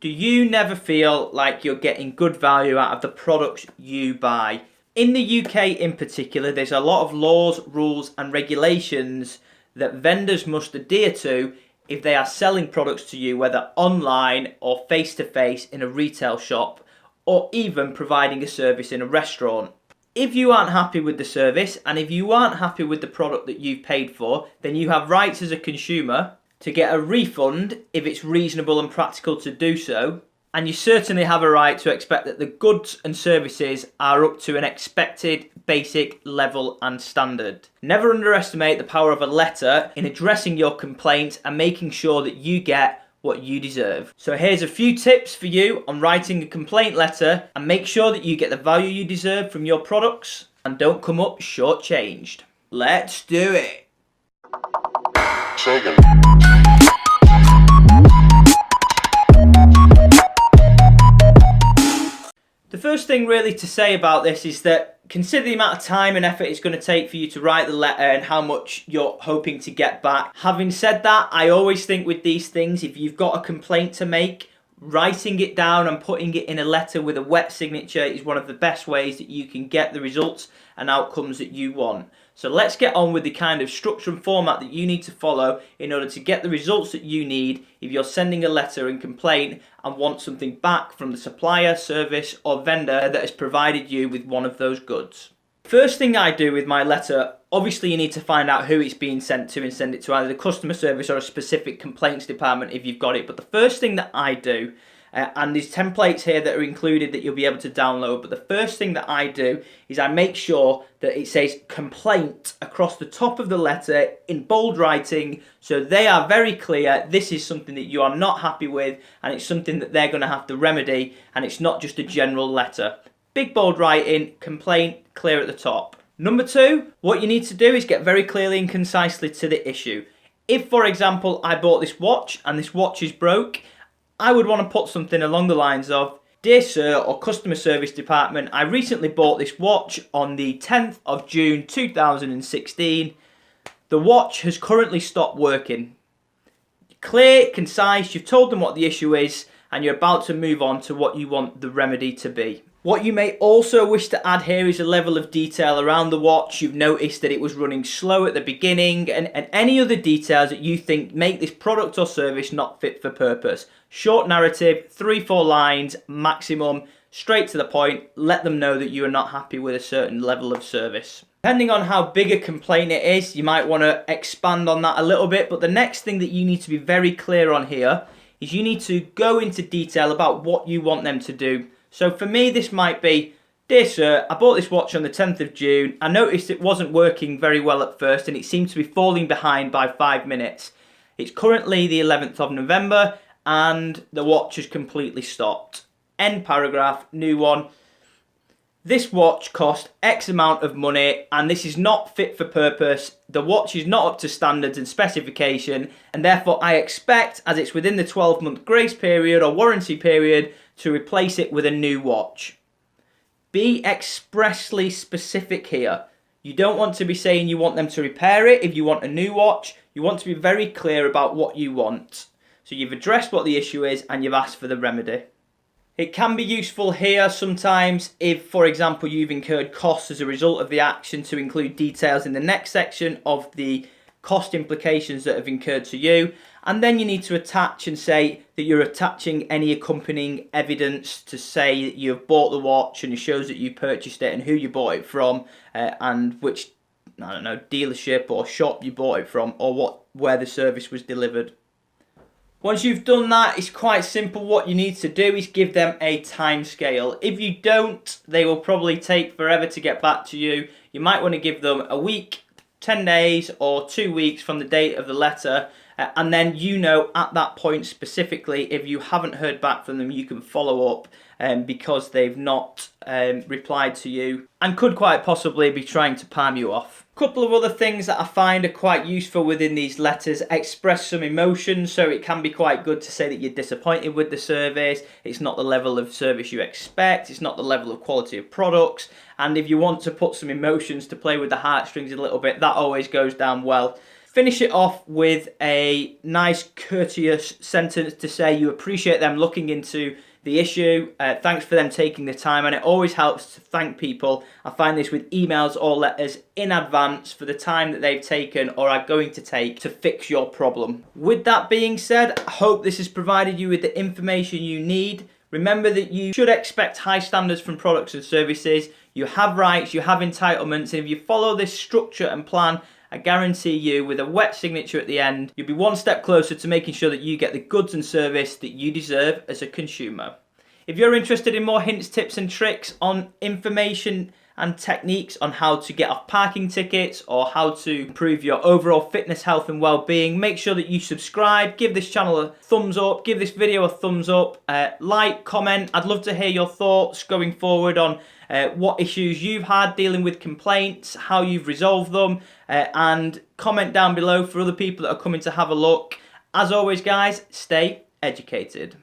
Do you never feel like you're getting good value out of the products you buy? In the UK in particular, there's a lot of laws, rules and regulations that vendors must adhere to if they are selling products to you, whether online or face-to-face in a retail shop, or even providing a service in a restaurant. If you aren't happy with the service and if you aren't happy with the product that you've paid for, then you have rights as a consumer to get a refund if it's reasonable and practical to do so. And you certainly have a right to expect that the goods and services are up to an expected basic level and standard. Never underestimate the power of a letter in addressing your complaint and making sure that you get what you deserve. So here's a few tips for you on writing a complaint letter and make sure that you get the value you deserve from your products and don't come up shortchanged. Let's do it. The first thing really to say about this is that consider the amount of time and effort it's going to take for you to write the letter and how much you're hoping to get back. Having said that, I always think with these things, if you've got a complaint to make, writing it down and putting it in a letter with a wet signature is one of the best ways that you can get the results and outcomes that you want. So let's get on with the kind of structure and format that you need to follow in order to get the results that you need if you're sending a letter and complaint and want something back from the supplier, service or vendor that has provided you with one of those goods. First thing I do with my letter, obviously you need to find out who it's being sent to and send it to either the customer service or a specific complaints department if you've got it. But the first thing that I do, and there's templates here that are included that you'll be able to download, but the first thing that I do is I make sure that it says complaint across the top of the letter in bold writing, so they are very clear this is something that you are not happy with and it's something that they're going to have to remedy, and it's not just a general letter. Big bold writing, complaint, clear at the top. Number two, what you need to do is get very clearly and concisely to the issue. If, for example, I bought this watch and this watch is broke, I would want to put something along the lines of, "Dear Sir or Customer Service Department, I recently bought this watch on the 10th of June 2016. The watch has currently stopped working." Clear, concise, you've told them what the issue is and you're about to move on to what you want the remedy to be. What you may also wish to add here is a level of detail around the watch. You've noticed that it was running slow at the beginning and any other details that you think make this product or service not fit for purpose. Short narrative, 3-4 lines maximum, straight to the point. Let them know that you are not happy with a certain level of service. Depending on how big a complaint it is, you might want to expand on that a little bit, but the next thing that you need to be very clear on here is you need to go into detail about what you want them to do. So for me, this might be, "Dear Sir, I bought this watch on the 10th of June. I noticed it wasn't working very well at first and it seemed to be falling behind by 5 minutes. It's currently the 11th of November and the watch has completely stopped. End paragraph, new one. This watch cost X amount of money and this is not fit for purpose. The watch is not up to standards and specification and therefore I expect, as it's within the 12-month grace period or warranty period, to replace it with a new watch." Be expressly specific here. You don't want to be saying you want them to repair it if you want a new watch. You want to be very clear about what you want. So you've addressed what the issue is and you've asked for the remedy. It can be useful here sometimes if, for example, you've incurred costs as a result of the action, to include details in the next section of the cost implications that have incurred to you. And then you need to attach and say that you're attaching any accompanying evidence to say that you have bought the watch and it shows that you purchased it and who you bought it from and which, I don't know, dealership or shop you bought it from or where the service was delivered. Once you've done that, it's quite simple. What you need to do is give them a timescale. If you don't, they will probably take forever to get back to you. You might want to give them a week, 10 days or 2 weeks from the date of the letter, and then you know at that point specifically if you haven't heard back from them you can follow up because they've not replied to you and could quite possibly be trying to palm you off. A couple of other things that I find are quite useful within these letters: express some emotion. So it can be quite good to say that you're disappointed with the service, it's not the level of service you expect, it's not the level of quality of products, and if you want to put some emotions to play with the heartstrings a little bit, that always goes down well. Finish it off with a nice courteous sentence to say you appreciate them looking into the issue. Thanks for them taking the time, and it always helps to thank people. I find this with emails or letters in advance for the time that they've taken or are going to take to fix your problem. With that being said, I hope this has provided you with the information you need. Remember that you should expect high standards from products and services. You have rights, you have entitlements, and if you follow this structure and plan, I guarantee you, with a wet signature at the end, you'll be one step closer to making sure that you get the goods and service that you deserve as a consumer. If you're interested in more hints, tips and tricks on information and techniques on how to get off parking tickets or how to improve your overall fitness, health and well-being, make sure that you subscribe, give this channel a thumbs up, give this video a thumbs up, like, comment. I'd love to hear your thoughts going forward on what issues you've had dealing with complaints, how you've resolved them, and comment down below for other people that are coming to have a look. As always guys, stay educated.